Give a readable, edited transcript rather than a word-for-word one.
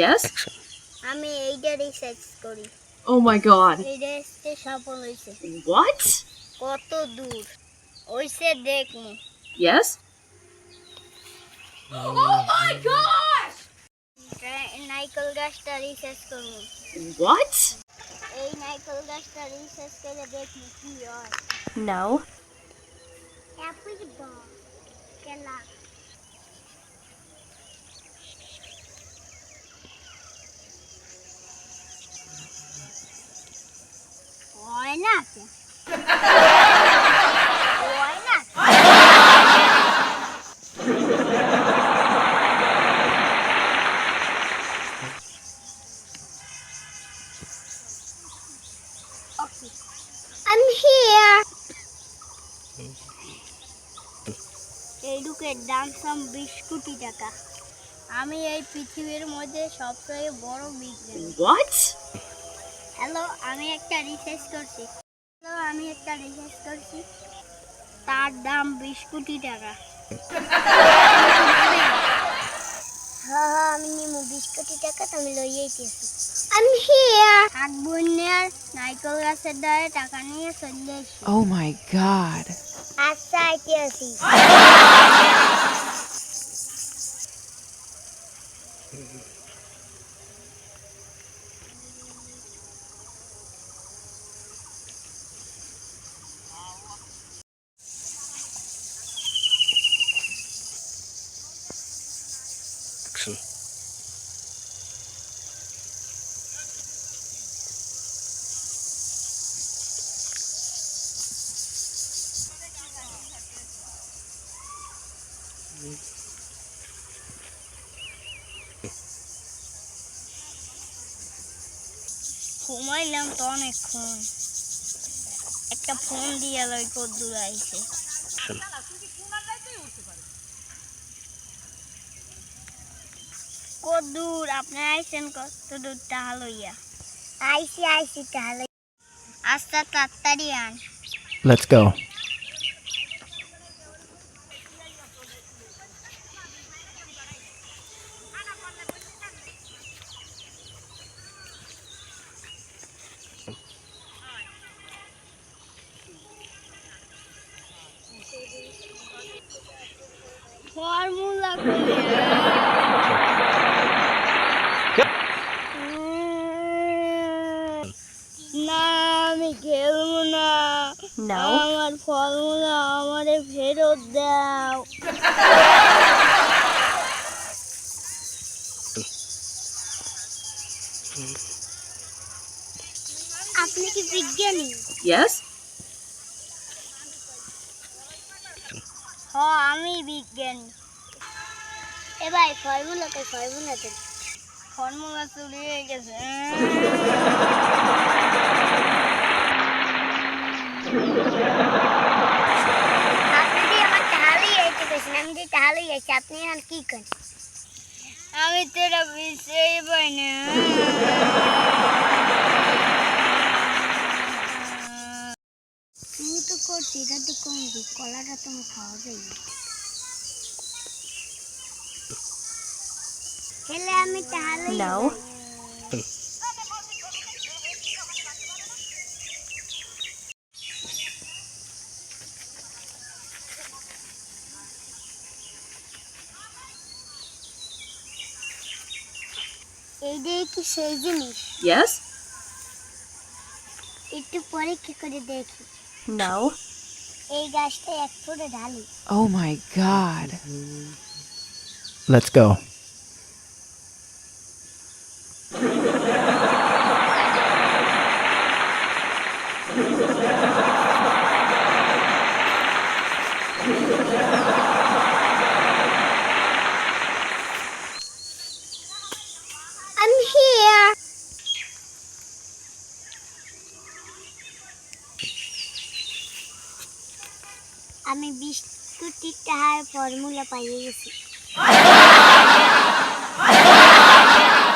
Yes? আমি এইটা research করি। Oh my god. এইটা সফল হয়েছে। What? কত দূর হইছে দেখমু। Yes? Oh my gosh! নাইকল গাছটা রিসার্চ করবো। What? এই নাইকল গাছটা রিসার্চ করে দেখমু কি হয়। No. অ্যাপল বল কেলা হয় না হয় না Okay. I'm here. এই লুকের দাম 20 কোটি টাকা। আমি এই পৃথিবীর মধ্যে সবচেয়ে বড় বিজ্ঞানী। What? হ্যালো, আমি একটা রিসার্চ করছি। তার দাম 20 কোটি টাকা। হ্যাঁ আমি নিমু 20 কোটি টাকা তো আমি লইয়েইতেছি। I'm here. হাত বন্যার নাইকল গাছের দ্বারে টাকা নিয়ে চলে এসেছি। Oh my god. আচ্ছা আইতেছি। ঘুমাইলাম তো অনেকক্ষণ। একটা ফোন দিয়ে লই কদ্দুর আইছে। কদ্দুর আপনি আইছেন কতদূর টাকা লইয়া? আইছি টাকা লইয়া। আচ্ছা তাড়াতাড়ি আন। Let's go. ফর্মুলা না আমি খেলবো না। No. আমার ফর্মুলা আমারে ফেরত দাও। আপনি কি বিজ্ঞানী? Yes? হ্যাঁ আমি বিজ্ঞানী। এ ভাই ফর্মুলা চুরি হয়ে গেছে। আপনি যে আমার টাহালই আইতে গেছেন, আমি যে টাহালই আইছি আপনি এখন কি করেন? আমি তো এটা বুঝতেই পাই না। তুমি তো করছি এটা তো কমবি, কলাটা তুমি খাওয়া যাই। খেলে আমি টাহালই No. এইটাই কি সেই জিনিস? Yes? একটু পরীক্ষা করে দেখি। No. এই গাছটা এক ফুটে ঢালি। Oh my god. Let's go. আমি 20 কোটি টাকার ফর্মুলা পাইয়ে গেছি